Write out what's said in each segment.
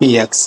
px।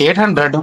800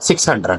600।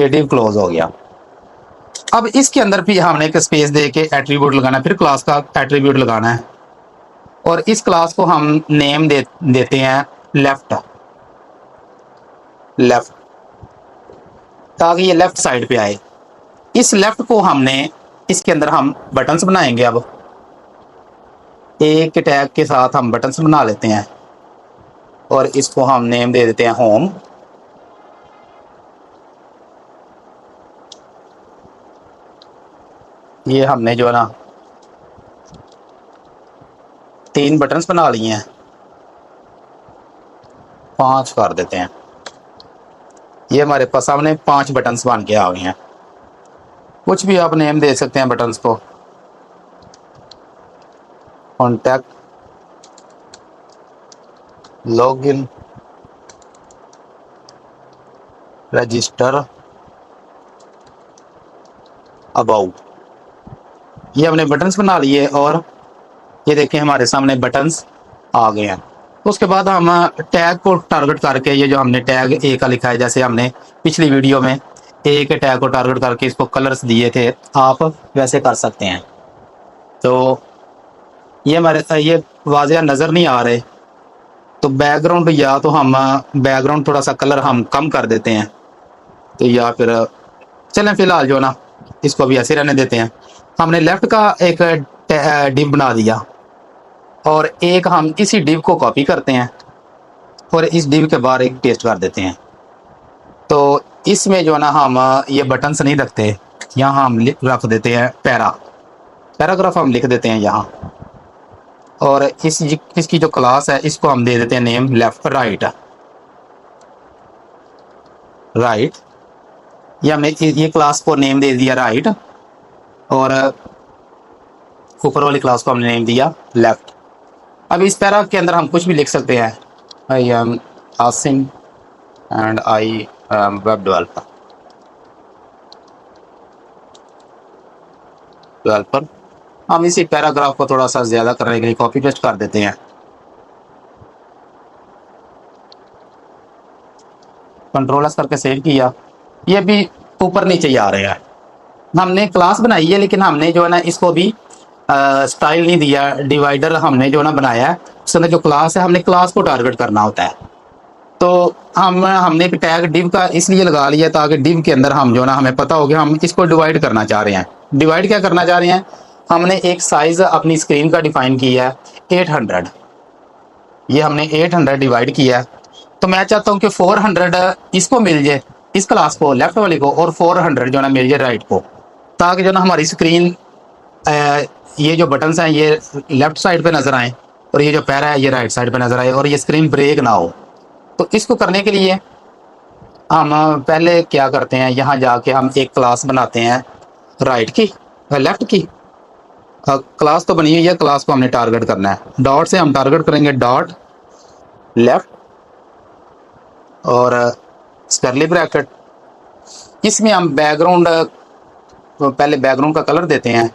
یہ due close ہو گیا. اب اس کے اندر بھی ہم نے ایک اسپیس دے کے ایٹریبیوٹ لگانا ہے, پھر کلاس کا ایٹریبیوٹ لگانا ہے, اور اس کلاس کو ہم نیم دیتے ہیں لیفٹ, تاکہ یہ لیفٹ سائڈ پہ آئے. اس لیفٹ کو ہم نے اس کے اندر ہم بٹنز بنائیں گے. اب ایک ٹیگ کے ساتھ ہم بٹنز بنا لیتے ہیں, اور اس کو ہم نیم دے دیتے ہیں ہوم. یہ ہم نے جو ہے نا 3 بٹنز بنا لیے ہیں, 5 کر دیتے ہیں. یہ ہمارے پاس سامنے 5 بٹنز بن کے آ گئے ہیں. کچھ بھی آپ نیم دے سکتے ہیں بٹنز کو, contact, log in, register, about. یہ ہم نے بٹنز بنا لیے, اور یہ دیکھیں ہمارے سامنے بٹنز آ گئے ہیں. اس کے بعد ہم ٹیگ کو ٹارگٹ کر کے, یہ جو ہم نے ٹیگ اے کا لکھا ہے, جیسے ہم نے پچھلی ویڈیو میں اے کے ٹیگ کو ٹارگٹ کر کے اس کو کلرز دیے تھے, آپ ویسے کر سکتے ہیں. تو یہ ہمارے یہ واضح نظر نہیں آ رہے, تو بیک گراؤنڈ یا تو ہم بیک گراؤنڈ تھوڑا سا کلر ہم کم کر دیتے ہیں, تو یا پھر چلیں فی الحال جو نا اس کو بھی ایسے رہنے دیتے ہیں. ہم نے لیفٹ کا ایک ڈیو بنا دیا, اور ایک ہم اسی ڈیو کو کاپی کرتے ہیں اور اس ڈیو کے باہر ایک پیسٹ کر دیتے ہیں. تو اس میں جو نا ہم یہ بٹنز نہیں رکھتے, یہاں ہم رکھ دیتے ہیں پیراگراف ہم لکھ دیتے ہیں یہاں. اور اس کی جو کلاس ہے اس کو ہم دے دیتے ہیں نیم لیفٹ رائٹ. یہ ہم نے یہ کلاس کو نیم دے دیا رائٹ, اور اوپر والی کلاس کو ہم نے نیم دیا لیفٹ. اب اس پیرا کے اندر ہم کچھ بھی لکھ سکتے ہیں, I am Asim and I am web developer. ہم اسی پیراگراف کو تھوڑا سا زیادہ کرنے کے لیے کاپی پیسٹ کر دیتے ہیں. کنٹرول ایس کر کے سیو کیا. یہ بھی اوپر نیچے آ رہے ہیں. ہم نے کلاس بنائی ہے, لیکن ہم نے جو ہے نا اس کو بھی سٹائل نہیں دیا. ڈیوائڈر ہم نے جو نا بنایا ہے, اس میں جو کلاس ہے ہم نے کلاس کو ٹارگٹ کرنا ہوتا ہے. تو ہم نے ایک ٹیگ ڈیو کا اس لیے لگا لیا تاکہ ڈیو کے اندر ہم جو نا ہمیں پتا ہو کہ ہم اس کو ڈیوائڈ کرنا چاہ رہے ہیں. ڈیوائڈ کیا کرنا چاہ رہے ہیں, ہم نے ایک سائز اپنی اسکرین کا ڈیفائن کیا ہے 800. یہ ہم نے 800 ڈیوائڈ کیا ہے, تو میں چاہتا ہوں کہ 400 اس کو مل جائے, اس کلاس کو لیفٹ والی کو, اور 400 جو نا مل جائے رائٹ کو, تاکہ جو نا ہماری اسکرین یہ جو بٹنس ہیں یہ لیفٹ سائڈ پہ نظر آئیں, اور یہ جو پیرا ہے یہ رائٹ سائڈ پہ نظر آئے, اور یہ اسکرین بریک نہ ہو. تو اس کو کرنے کے لیے ہم پہلے کیا کرتے ہیں, یہاں جا کے ہم ایک کلاس بناتے ہیں رائٹ کی, لیفٹ کی. کلاس تو بنی ہوئی ہے, کلاس کو ہم نے ٹارگٹ کرنا ہے. ڈاٹ سے ہم ٹارگٹ کریں گے ڈاٹ لیفٹ, اور کرلی بریکٹ. اس میں ہم بیک گراؤنڈ پہلے بیک گراؤنڈ کا کلر دیتے ہیں,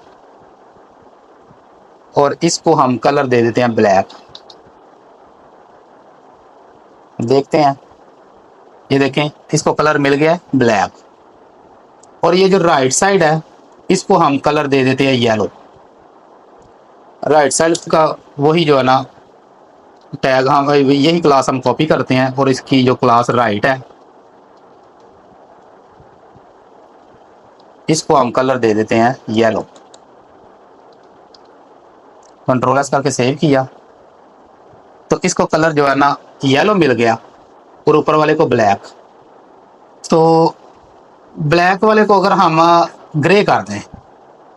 اور اس کو ہم کلر دے دیتے ہیں بلیک. دیکھتے ہیں, یہ دیکھیں اس کو کلر مل گیا بلیک. اور یہ جو رائٹ سائڈ ہے اس کو ہم کلر دے دیتے ہیں یلو. رائٹ سائڈ کا وہی جو ہے نا ٹیگ ہم یہی کلاس ہم کاپی کرتے ہیں, اور اس کی جو کلاس رائٹ ہے اس کو ہم کلر دے دیتے ہیں یلو. کنٹرول ایس کر کے سیو کیا, تو اس کو کلر جو ہے نا یلو مل گیا, اور اوپر والے کو بلیک. تو بلیک والے کو اگر ہم گرے کر دیں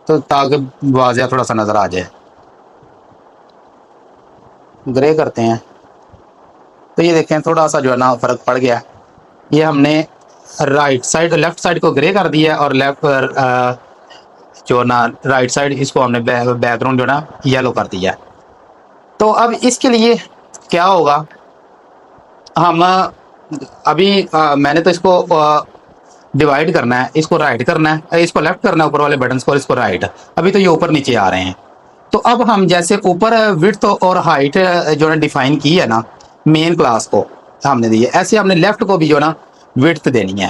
تو تاکہ واضح تھوڑا سا نظر آ جائے, گرے کرتے ہیں, تو یہ دیکھیں تھوڑا سا جو ہے نا فرق پڑ گیا. یہ ہم نے رائٹ سائڈ لیفٹ سائڈ کو گرے کر دیا, اور لیفٹ جو نا رائٹ سائڈ اس کو ہم نے بیک گراؤنڈ جو نا یلو کر دیا. تو اب اس کے لیے کیا ہوگا, ہم ابھی میں نے تو اس کو ڈیوائڈ کرنا ہے, اس کو رائٹ کرنا ہے, اس کو لیفٹ کرنا ہے اوپر والے بٹنس کو, اور اس کو رائٹ. ابھی تو یہ اوپر نیچے آ رہے ہیں. تو اب ہم جیسے اوپر وڈتھ اور ہائٹ جو ہے ڈیفائن کی ہے نا مین کلاس کو ہم نے دی ہے, ایسے ہم نے لیفٹ کو بھی جو ہے نا وڈتھ دینی ہے.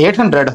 800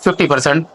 50%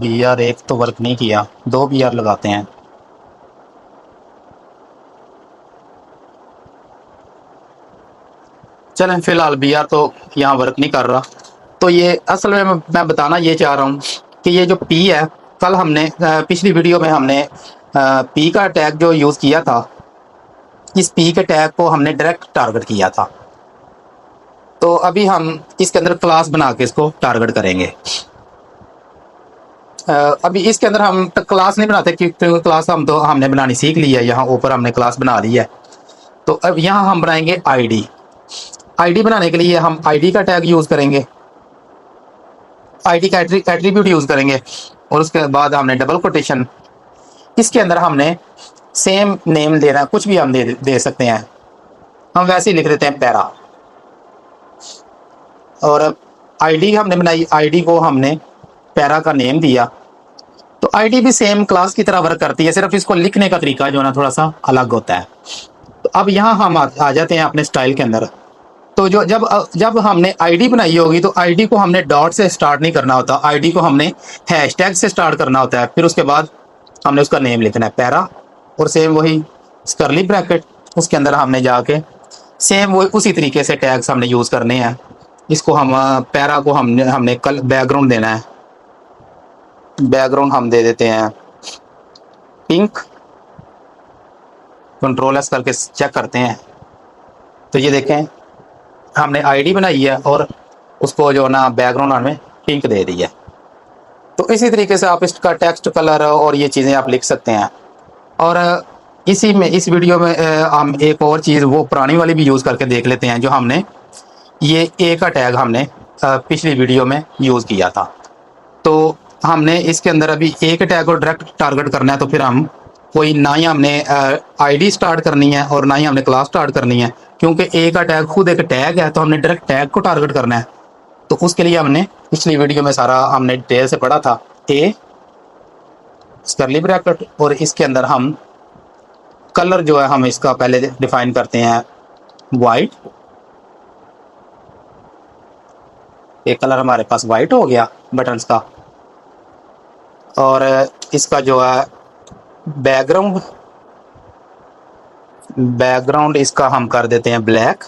بی آر ایک تو ورک نہیں کیا، 2 بی آر لگاتے ہیں. چلیں فی الحال بی آر تو یہاں ورک نہیں کر رہا. تو یہ اصل میں بتانا یہ چاہ رہا ہوں کہ یہ جو پی ہے، کل ہم نے پچھلی ویڈیو میں ہم نے پی کا ٹیگ جو یوز کیا تھا، اس پی کے ٹیگ کو ہم نے ڈائریکٹ ٹارگٹ کیا تھا. تو ابھی ہم اس کے اندر کلاس بنا کے اس کو ٹارگٹ کریں گے. ابھی اس کے اندر ہم کلاس نہیں بناتے کیونکہ کلاس ہم نے بنانی سیکھ لی ہے. یہاں اوپر ہم نے کلاس بنا لی ہے. تو اب یہاں ہم بنائیں گے آئی ڈی. آئی ڈی بنانے کے لیے ہم آئی ڈی کا ٹیگ یوز کریں گے، آئی ڈی کا ایٹریبیوٹ یوز کریں گے، اور اس کے بعد ہم نے ڈبل کوٹیشن. اس کے اندر ہم نے سیم نیم دینا، کچھ بھی ہم دے سکتے ہیں. ہم ویسے ہی لکھ دیتے ہیں پیرا. اور آئی ڈی ہم نے بنائی، آئی ڈی کو ہم نے پیرا کا نیم دیا. تو آئی ڈی بھی سیم کلاس کی طرح ورک کرتی ہے، صرف اس کو لکھنے کا طریقہ جو ہے نا تھوڑا سا الگ ہوتا ہے. تو اب یہاں ہم آ جاتے ہیں اپنے اسٹائل کے اندر. تو جب ہم نے آئی ڈی بنائی ہوگی تو آئی ڈی کو ہم نے ڈاٹ سے اسٹارٹ نہیں کرنا ہوتا، آئی ڈی کو ہم نے ہیش ٹیگ سے اسٹارٹ کرنا ہوتا ہے. پھر اس کے بعد ہم نے اس کا نیم لکھنا ہے پیرا، اور سیم وہی کرلی بریکٹ، اس کے اندر ہم نے جا کے سیم وہ اسی طریقے سے ٹیگس ہم نے یوز کرنے ہیں. اس کو ہم پیرا کو ہم نے کل بیک گراؤنڈ دینا ہے. بیک گراؤنڈ ہم دے دیتے ہیں پنک. کنٹرول ایس کر کے چیک کرتے ہیں. تو یہ دیکھیں ہم نے آئی ڈی بنائی ہے اور اس کو جو نا بیک گراؤنڈ ہمیں پنک دے دی ہے. تو اسی طریقے سے آپ اس کا ٹیکسٹ کلر اور یہ چیزیں آپ لکھ سکتے ہیں. اور اسی میں اس ویڈیو میں ہم ایک اور چیز وہ پرانی والی بھی یوز کر کے دیکھ لیتے ہیں، جو ہم نے یہ اے کا ٹیگ ہم نے پچھلی ویڈیو میں یوز کیا تھا. تو ہم نے اس کے اندر ابھی اے کے ٹیگ کو ڈائریکٹ ٹارگٹ کرنا ہے. تو پھر ہم کوئی نہ ہی ہم نے آئی ڈی اسٹارٹ کرنی ہے اور نہ ہی ہم نے کلاس اسٹارٹ کرنی ہے، کیونکہ اے کا ٹیگ خود ایک ٹیگ ہے. تو ہم نے ڈائریکٹ ٹیگ کو ٹارگٹ کرنا ہے. تو اس کے لیے ہم نے پچھلی ویڈیو میں سارا ہم نے ڈیٹیل سے پڑھا تھا. اے کرلی بریکٹ، اور اس کے اندر ہم کلر جو ہے ہم اس کا پہلے ڈیفائن کرتے ہیں وائٹ. ایک کلر ہمارے پاس وائٹ ہو گیا بٹنس کا. اور اس کا جو ہے بیک گراؤنڈ اس کا ہم کر دیتے ہیں بلیک.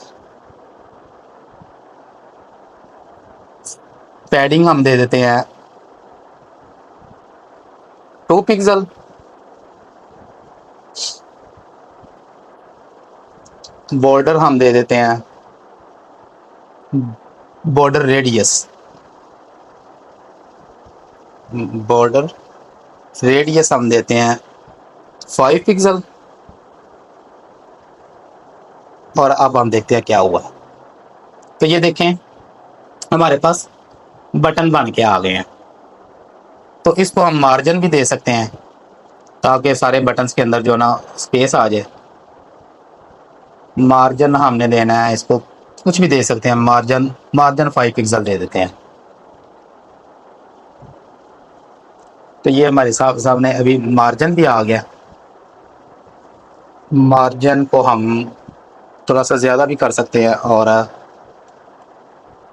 پیڈنگ ہم دے دیتے ہیں 2 پکسل. بارڈر ہم دے دیتے ہیں بارڈر ریڈیس. بارڈر ریڈیس ہم دیتے ہیں 5 پکسل. اور اب ہم دیکھتے ہیں کیا ہوا. تو یہ دیکھیں ہمارے پاس بٹن بن کے آ گئے ہیں. تو اس کو ہم مارجن بھی دے سکتے ہیں تاکہ سارے بٹنس کے اندر جو نا اسپیس آ جائے. مارجن ہم نے دینا ہے اس کو کچھ بھی دے سکتے ہیں، مارجن 5 پکسل دے دیتے ہیں. تو یہ ہمارے صاحب نے ابھی مارجن بھی آ گیا. مارجن کو ہم تھوڑا سا زیادہ بھی کر سکتے ہیں اور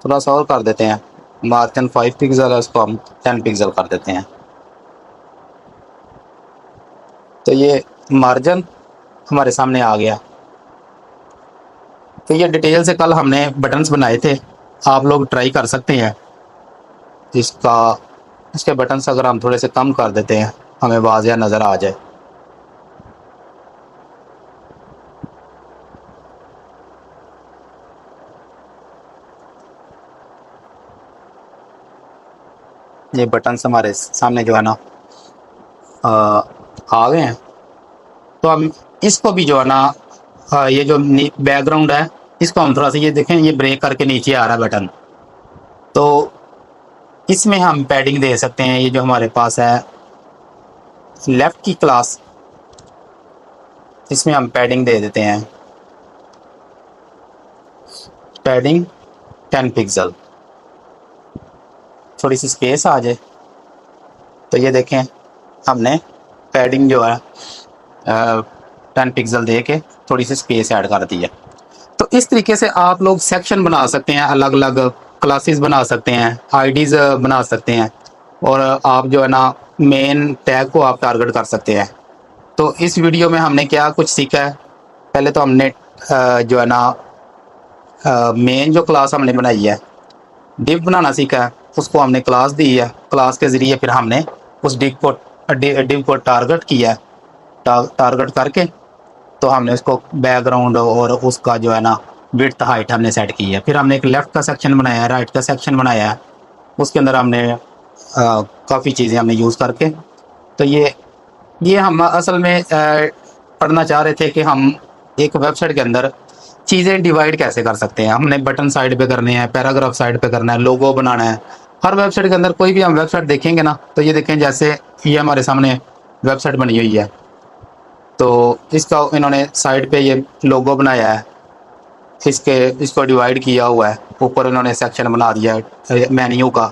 تھوڑا سا اور کر دیتے ہیں. مارجن 5 پکسل ہے، اس کو ہم 10 پکسل کر دیتے ہیں. تو یہ مارجن ہمارے سامنے آ گیا. تو یہ ڈیٹیل سے کل ہم نے بٹنس بنائے تھے، آپ لوگ ٹرائی کر سکتے ہیں. اس کے بٹنس اگر ہم تھوڑے سے کم کر دیتے ہیں ہمیں واضح نظر آ جائے. یہ بٹنس ہمارے سامنے جو ہے نا آ گئے ہیں. تو ہم اس کو بھی جو ہے نا یہ جو بیک گراؤنڈ ہے اس کو ہم تھوڑا سا یہ دیکھیں یہ بریک کر کے نیچے آ رہا ہے بٹن. تو اس میں ہم پیڈنگ دے سکتے ہیں. یہ جو ہمارے پاس ہے لیفٹ کی کلاس، اس میں ہم پیڈنگ دے دیتے ہیں پیڈنگ 10 پکسل. تھوڑی سی اسپیس آ جائے. تو یہ دیکھیں ہم نے پیڈنگ جو ہے 10 پکسل دے کے تھوڑی سی اسپیس ایڈ کر دی ہے. تو اس طریقے سے آپ لوگ سیکشن بنا سکتے ہیں، الگ الگ کلاسز بنا سکتے ہیں، آئی ڈیز بنا سکتے ہیں. اور آپ جو ہے نا مین ٹیگ کو آپ ٹارگٹ کر سکتے ہیں۔ تو اس ویڈیو میں ہم نے کیا کچھ سیکھا ہے، پہلے تو ہم نے جو ہے نا مین جو کلاس ہم نے بنائی ہے ڈیو بنانا سیکھا ہے، اس کو ہم نے کلاس دی ہے، کلاس کے ذریعے پھر ہم نے اس ڈیو کو ٹارگٹ کیا ہے، ٹارگٹ کر کے تو ہم نے اس کو بیک گراؤنڈ اور اس کا جو ہے نا وڈتھ ہائٹ ہم نے سیٹ کی ہے۔ پھر ہم نے ایک لیفٹ کا سیکشن بنایا ہے، رائٹ کا سیکشن بنایا ہے، اس کے اندر ہم نے کافی چیزیں ہم نے یوز کر کے، تو یہ ہم اصل میں پڑھنا چاہ رہے تھے کہ ہم ایک ویب سائٹ کے اندر چیزیں ڈیوائڈ کیسے کر سکتے ہیں۔ ہم نے بٹن سائڈ پہ کرنے ہیں، پیراگراف سائڈ پہ کرنا ہے، لوگو بنانا ہے۔ ہر ویب سائٹ کے اندر کوئی بھی ہم ویب سائٹ دیکھیں گے نا تو یہ دیکھیں جیسے یہ ہمارے سامنے ویب سائٹ بنی ہوئی ہے، تو اس کا انہوں نے سائڈ پہ یہ لوگو بنایا ہے، اس کو ڈیوائڈ کیا ہوا ہے، اوپر انہوں نے سیکشن بنا دیا ہے مینیو کا۔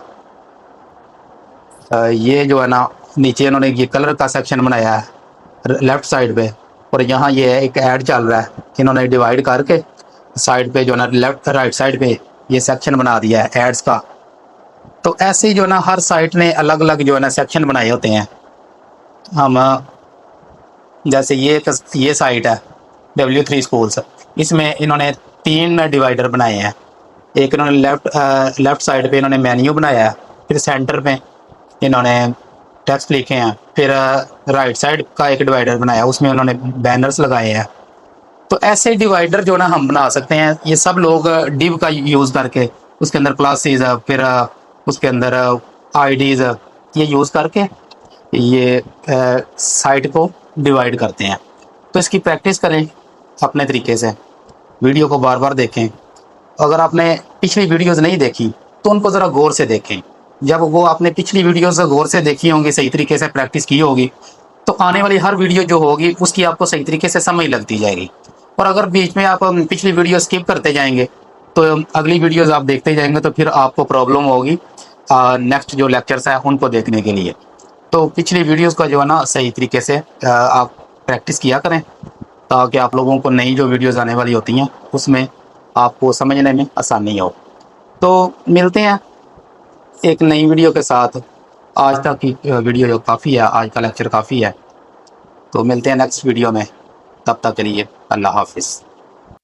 یہ جو ہے نا نیچے انہوں نے یہ کلر کا سیکشن بنایا ہے لیفٹ سائڈ پہ، اور یہاں یہ ایک ایڈ چل رہا ہے، انہوں نے ڈیوائڈ کر کے سائڈ پہ جو ہے نا لیفٹ رائٹ سائڈ پہ یہ سیکشن بنا دیا ہے ایڈز کا۔ تو ایسے ہی جو ہے نا ہر سائٹ نے الگ الگ جو ہے نا سیکشن بنائے ہوتے ہیں۔ ہم جیسے یہ سائٹ ہے W3 اسکولس، اس میں انہوں نے 3 ڈیوائڈر بنائے ہیں۔ ایک انہوں نے لیفٹ سائڈ پہ انہوں نے مینیو بنایا ہے، پھر سینٹر پہ انہوں نے ٹیکسٹ لکھے ہیں، پھر رائٹ سائڈ کا ایک ڈیوائڈر بنایا، اس میں انہوں نے بینرز لگائے ہیں۔ تو ایسے ڈیوائڈر جو نا ہم بنا سکتے ہیں، یہ سب لوگ ڈیو کا یوز کر کے اس کے اندر کلاسز، پھر اس کے اندر آئی ڈیز یہ یوز کر کے یہ سائٹ کو ڈیوائڈ کرتے ہیں۔ تو اس کی پریکٹس کریں اپنے طریقے سے، ویڈیو کو بار بار دیکھیں۔ اگر آپ نے پچھلی ویڈیوز نہیں دیکھی تو ان کو ذرا غور سے دیکھیں، جب وہ آپ نے پچھلی ویڈیوز غور سے دیکھی ہوں گی، صحیح طریقے سے پریکٹس کی ہوگی، تو آنے والی ہر ویڈیو جو ہوگی اس کی آپ کو صحیح طریقے سے سمجھ لگتی جائے گی۔ اور اگر بیچ میں آپ پچھلی ویڈیو اسکپ کرتے جائیں گے تو اگلی ویڈیوز آپ دیکھتے جائیں گے تو پھر آپ کو پرابلم ہوگی نیکسٹ جو لیکچرز ہیں ان کو دیکھنے کے لیے۔ تو پچھلی ویڈیوز کا جو ہے نا صحیح طریقے سے آپ پریکٹس کیا کریں، تاکہ آپ لوگوں کو نئی جو ویڈیوز آنے والی ہوتی ہیں اس میں آپ کو سمجھنے میں آسانی ہو۔ تو ملتے ہیں ایک نئی ویڈیو کے ساتھ۔ آج تک کی ویڈیو جو کافی ہے، آج کا لیکچر کافی ہے، تو ملتے ہیں نیکسٹ ویڈیو میں، تب تک کے لیے اللہ حافظ۔